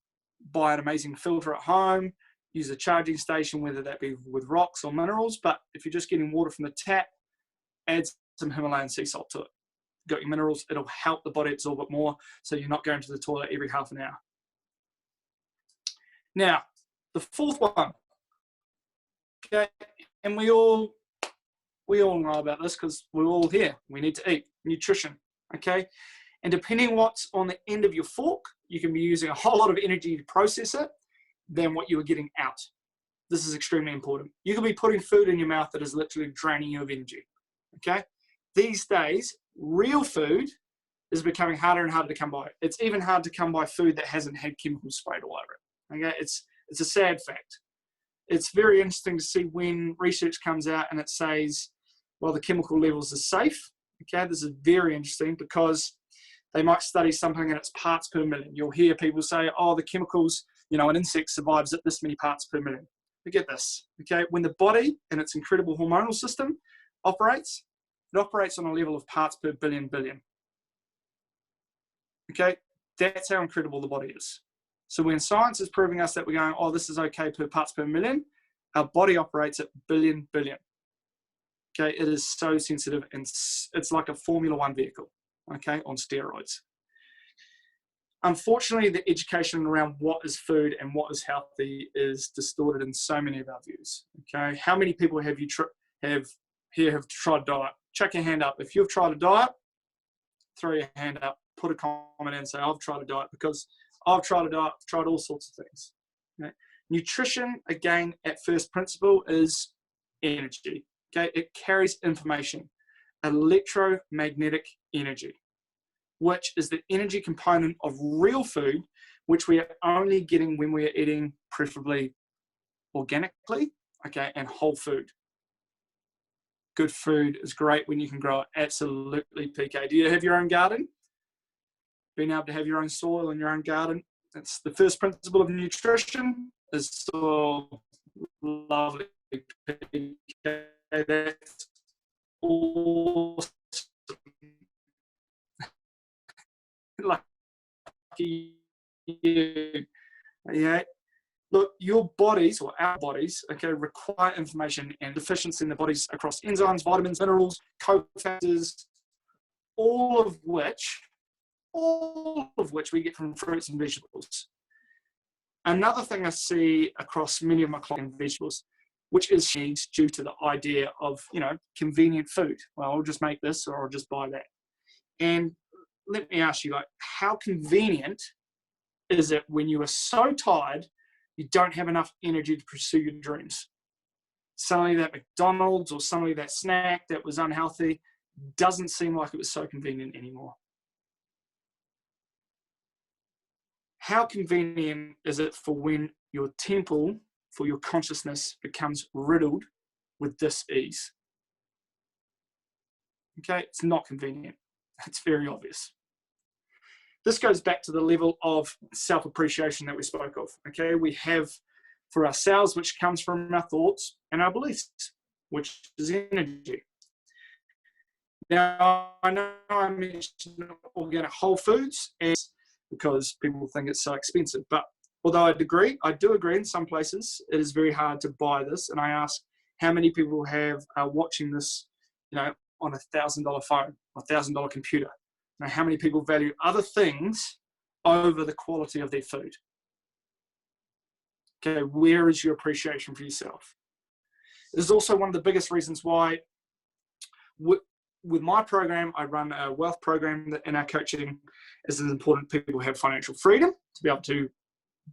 Speaker 2: buy an amazing filter at home, use a charging station, whether that be with rocks or minerals. But if you're just getting water from the tap, add some Himalayan sea salt to it. Got your minerals, it'll help the body absorb it more, so you're not going to the toilet every half an hour. Now, the fourth one, okay, and we all know about this because we're all here. We need to eat. Nutrition, okay? And depending what's on the end of your fork, you can be using a whole lot of energy to process it than what you are getting out. This is extremely important. You can be putting food in your mouth that is literally draining you of energy, okay? These days, real food is becoming harder and harder to come by. It's even hard to come by food that hasn't had chemicals sprayed all over it, okay? It's a sad fact. It's very interesting to see when research comes out and it says, well, the chemical levels are safe, okay? This is very interesting because they might study something in its parts per million. You'll hear people say, oh, the chemicals, an insect survives at this many parts per million. Forget this, okay? When the body and its incredible hormonal system operates, it operates on a level of parts per billion. Okay, that's how incredible the body is. So when science is proving us that we're going, oh, this is okay per parts per million, our body operates at billion. Okay, it is so sensitive, and it's like a Formula One vehicle, okay, on steroids. Unfortunately, the education around what is food and what is healthy is distorted in so many of our views. Okay, how many people have tried a diet? Chuck your hand up if you've tried a diet. Throw your hand up. Put a comment in and say I've tried a diet, because I've tried a diet. I've tried all sorts of things. Okay? Nutrition, again, at first principle, is energy. Okay, it carries information, electromagnetic energy, which is the energy component of real food, which we are only getting when we are eating preferably organically, okay, and whole food. Good food is great when you can grow it. Absolutely, PK. Do you have your own garden? Being able to have your own soil in your own garden. That's the first principle of nutrition, is soil. Lovely, PK. That's awesome. Lucky you. Yeah. Look, your bodies, or our bodies, okay, require information and deficiency in the bodies across enzymes, vitamins, minerals, cofactors, all of which we get from fruits and vegetables. Another thing I see across many of my clients, vegetables, which is due to the idea of, convenient food. Well, I'll just make this, or I'll just buy that. And let me ask you, how convenient is it when you are so tired, you don't have enough energy to pursue your dreams? Suddenly that McDonald's or suddenly that snack that was unhealthy doesn't seem like it was so convenient anymore. How convenient is it for when your temple, for your consciousness, becomes riddled with dis-ease? Okay, it's not convenient. It's very obvious. This goes back to the level of self-appreciation that we spoke of. Okay, we have for ourselves, which comes from our thoughts and our beliefs, which is energy. Now, I know I mentioned organic whole foods because people think it's so expensive, but although I do agree in some places it is very hard to buy this. And I ask how many people are watching this, on $1,000 phone, or $1,000 computer. How many people value other things over the quality of their food? Okay, where is your appreciation for yourself? This is also one of the biggest reasons why with my program, I run a wealth program that in our coaching is important people have financial freedom to be able to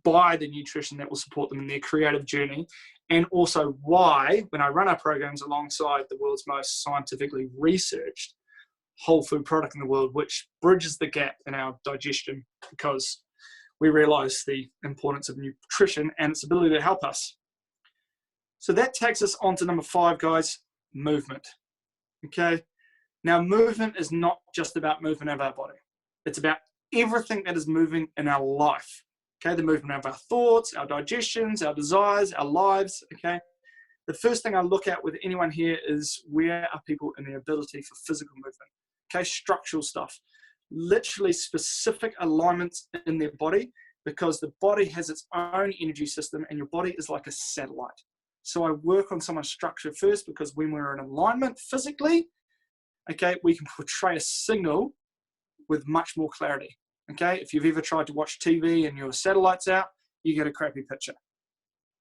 Speaker 2: buy the nutrition that will support them in their creative journey. And also why, when I run our programs alongside the world's most scientifically researched whole food product in the world, which bridges the gap in our digestion, because we realize the importance of nutrition and its ability to help us. So that takes us on to number 5, guys, movement. Okay. Now, movement is not just about movement of our body. It's about everything that is moving in our life. Okay. The movement of our thoughts, our digestions, our desires, our lives. Okay. The first thing I look at with anyone here is, where are people in their ability for physical movement? Okay, structural stuff, literally specific alignments in their body, because the body has its own energy system and your body is like a satellite. So I work on someone's structure first, because when we're in alignment physically, okay, we can portray a signal with much more clarity. Okay, if you've ever tried to watch TV and your satellite's out, you get a crappy picture.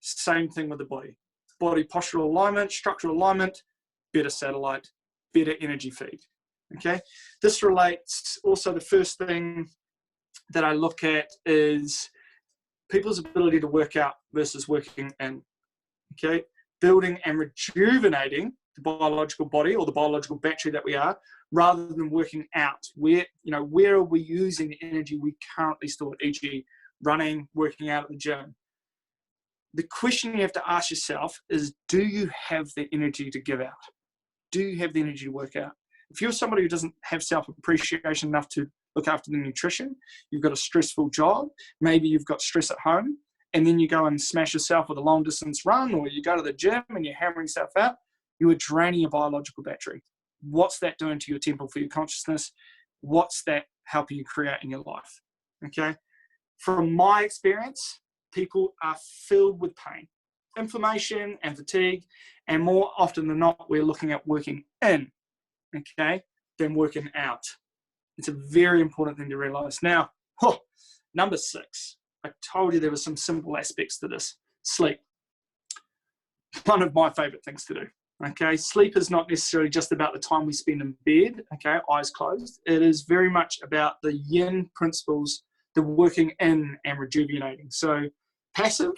Speaker 2: Same thing with the body. Body postural alignment, structural alignment, better satellite, better energy feed. Okay, this relates also, the first thing that I look at is people's ability to work out versus working in. Okay, building and rejuvenating the biological body, or the biological battery that we are, rather than working out. Where are we using the energy we currently store, e.g. running, working out at the gym? The question you have to ask yourself is, do you have the energy to give out? Do you have the energy to work out? If you're somebody who doesn't have self-appreciation enough to look after the nutrition, you've got a stressful job, maybe you've got stress at home, and then you go and smash yourself with a long-distance run, or you go to the gym and you're hammering yourself out, you are draining your biological battery. What's that doing to your temple, for your consciousness? What's that helping you create in your life? Okay? From my experience, people are filled with pain. inflammation and fatigue, and more often than not, we're looking at working in, okay, than working out. It's a very important thing to realize. Now, number 6, I told you there were some simple aspects to this. Sleep. One of my favorite things to do. Okay, sleep is not necessarily just about the time we spend in bed, okay, eyes closed. It is very much about the yin principles, the working in and rejuvenating. So passive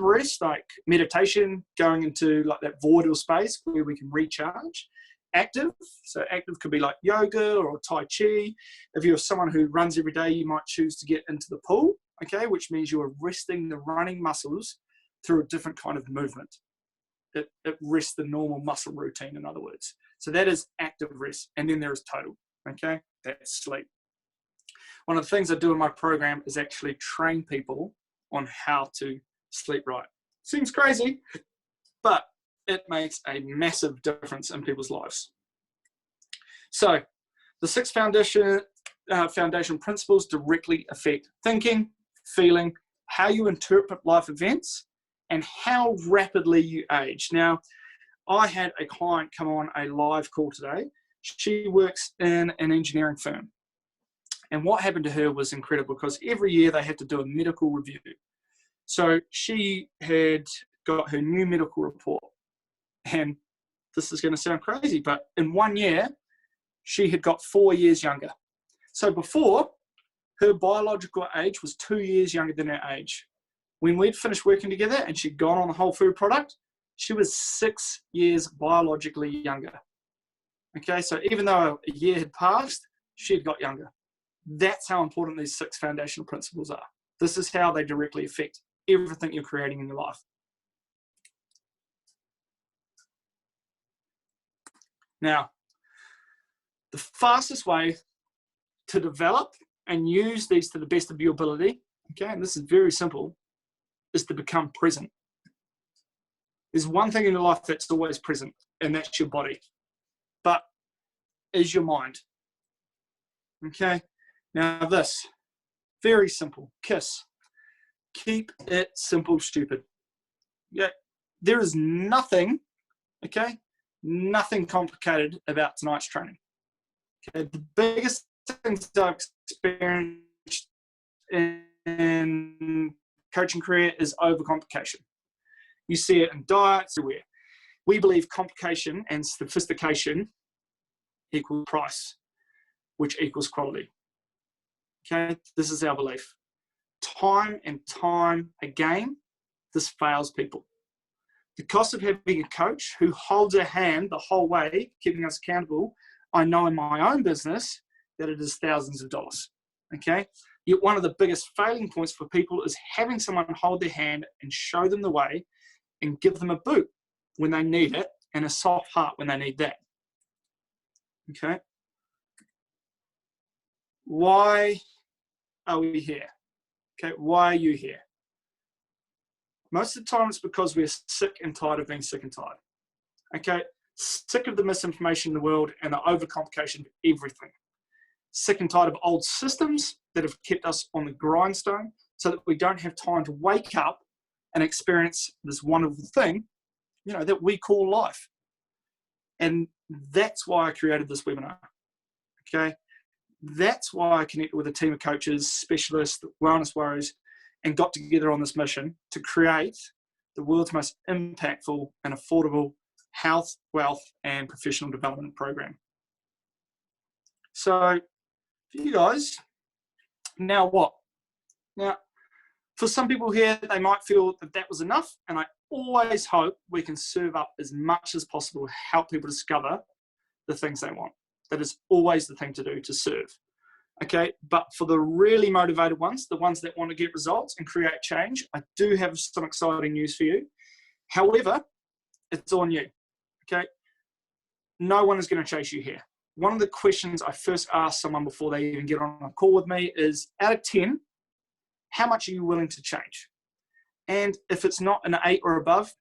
Speaker 2: rest, like meditation, going into like that voidal space where we can recharge. Active, so active could be like yoga or Tai Chi. If you're someone who runs every day, you might choose to get into the pool, okay, which means you are resting the running muscles through a different kind of movement. It rests the normal muscle routine, in other words. So that is active rest. And then there is total, okay? That's sleep. One of the things I do in my program is actually train people on how to sleep right. Seems crazy, but it makes a massive difference in people's lives. So the 6 foundation principles directly affect thinking, feeling, how you interpret life events, and how rapidly you age. Now, I had a client come on a live call today. She works in an engineering firm. And what happened to her was incredible because every year they had to do a medical review. So she had got her new medical report. And this is going to sound crazy, but in 1 year, she had got 4 years younger. So before, her biological age was 2 years younger than her age. When we'd finished working together and she'd gone on the whole food product, she was 6 years biologically younger. Okay, so even though a year had passed, she had got younger. That's how important these 6 foundational principles are. This is how they directly affect everything you're creating in your life. Now, the fastest way to develop and use these to the best of your ability, okay, and this is very simple, is to become present. There's one thing in your life that's always present, and that's your body. But is your mind. Okay? Now this, very simple, KISS. Keep it simple, stupid. Yeah, there is nothing, okay, nothing complicated about tonight's training. Okay, the biggest things I've experienced in coaching career is overcomplication. You see it in diets everywhere. We believe complication and sophistication equal price, which equals quality. Okay, this is our belief. Time and time again, this fails people. The cost of having a coach who holds our hand the whole way, keeping us accountable, I know in my own business that it is thousands of dollars. Okay, yet one of the biggest failing points for people is having someone hold their hand and show them the way and give them a boot when they need it and a soft heart when they need that. Okay, why are we here? Okay, why are you here? Most of the time it's because we're sick and tired of being sick and tired. Okay, sick of the misinformation in the world and the overcomplication of everything. Sick and tired of old systems that have kept us on the grindstone so that we don't have time to wake up and experience this wonderful thing, you know, that we call life. And that's why I created this webinar. Okay, that's why I connected with a team of coaches, specialists, wellness warriors, and got together on this mission to create the world's most impactful and affordable health, wealth, and professional development program. So, for you guys, now what? Now, for some people here, they might feel that that was enough, and I always hope we can serve up as much as possible to help people discover the things they want. That is always the thing to do, to serve. Okay, but for the really motivated ones, the ones that want to get results and create change, I do have some exciting news for you. However, it's on you. Okay, no one is going to chase you here. One of the questions I first ask someone before they even get on a call with me is, out of 10, how much are you willing to change? And if it's not an 8 or above,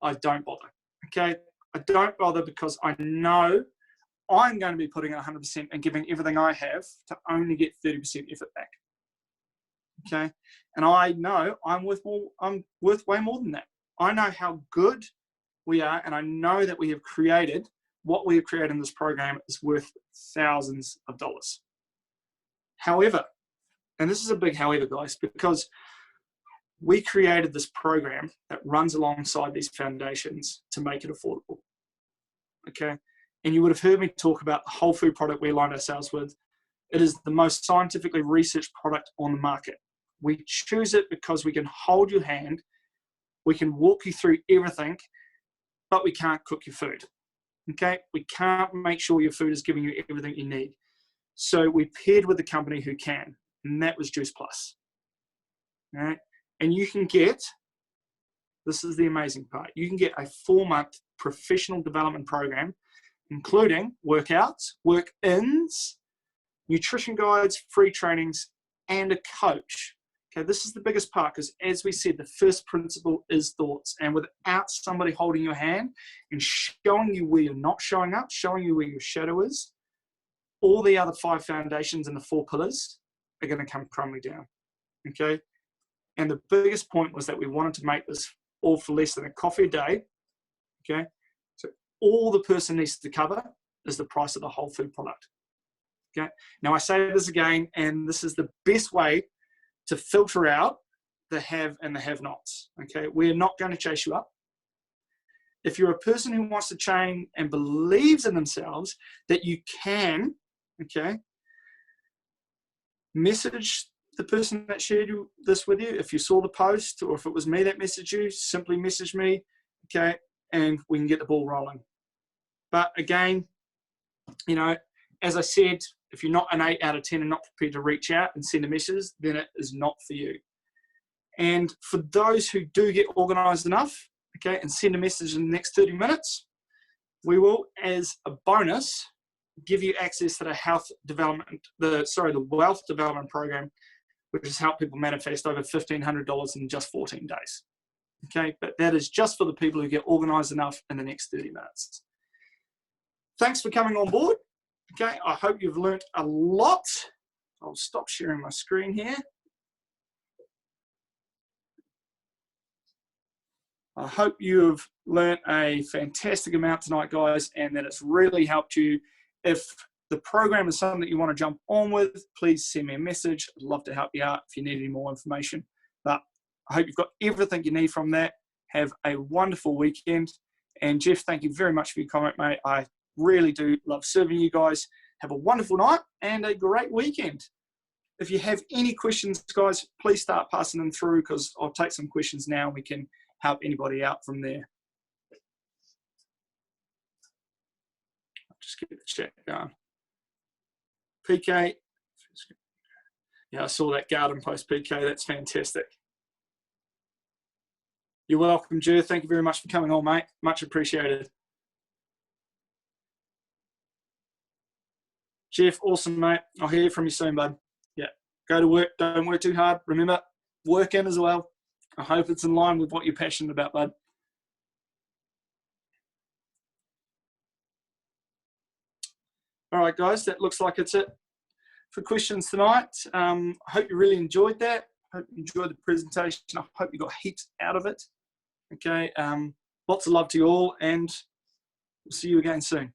Speaker 2: I don't bother. Okay, I don't bother because I know I'm going to be putting 100% and giving everything I have to only get 30% effort back. Okay, and I know I'm worth way more than that. I know how good we are, and I know that we have created, what we have created in this program is worth thousands of dollars. However, and this is a big however, guys, because we created this program that runs alongside these foundations to make it affordable. Okay. And you would have heard me talk about the whole food product we aligned ourselves with. It is the most scientifically researched product on the market. We choose it because we can hold your hand, we can walk you through everything, but we can't cook your food. Okay. We can't make sure your food is giving you everything you need. So we paired with the company who can, and that was Juice Plus. All right. And you can get, this is the amazing part, you can get a 4-month professional development program, including workouts, work-ins, nutrition guides, free trainings, and a coach. Okay, this is the biggest part because, as we said, the first principle is thoughts. And without somebody holding your hand and showing you where you're not showing up, showing you where your shadow is, all the other 5 foundations and the 4 pillars are going to come crumbling down. Okay? And the biggest point was that we wanted to make this all for less than a coffee a day. Okay? So all the person needs to cover is the price of the whole food product. Okay? Now I say this again, and this is the best way to filter out the have and the have-nots. Okay? We're not going to chase you up. If you're a person who wants to change and believes in themselves that you can, okay, message the person that shared this with you. If you saw the post, or if it was me that messaged you, simply message me, okay, and we can get the ball rolling. But again, you know, as I said, if you're not an 8 out of 10 and not prepared to reach out and send a message, then it is not for you. And for those who do get organized enough, okay, and send a message in the next 30 minutes, we will, as a bonus, give you access to the the wealth development program, which has helped people manifest over $1,500 in just 14 days. Okay, but that is just for the people who get organized enough in the next 30 minutes. Thanks for coming on board. Okay, I hope you've learnt a lot. I'll stop sharing my screen here. I hope you've learnt a fantastic amount tonight, guys, and that it's really helped you. If the program is something that you want to jump on with, please send me a message. I'd love to help you out if you need any more information. But I hope you've got everything you need from that. Have a wonderful weekend. And Jeff, thank you very much for your comment, mate. I really do love serving you guys. Have a wonderful night and a great weekend. If you have any questions, guys, please start passing them through, because I'll take some questions now and we can help anybody out from there. I'll just get the chat going. PK, yeah, I saw that garden post, PK. That's fantastic. You're welcome, Jer. Thank you very much for coming on, mate. Much appreciated. Jeff, awesome, mate. I'll hear from you soon, bud. Yeah, go to work. Don't work too hard. Remember, work in as well. I hope it's in line with what you're passionate about, bud. All right, guys, that looks like it's it for questions tonight. I hope you really enjoyed that. I hope you enjoyed the presentation. I hope you got heaps out of it. Okay, lots of love to you all, and we'll see you again soon.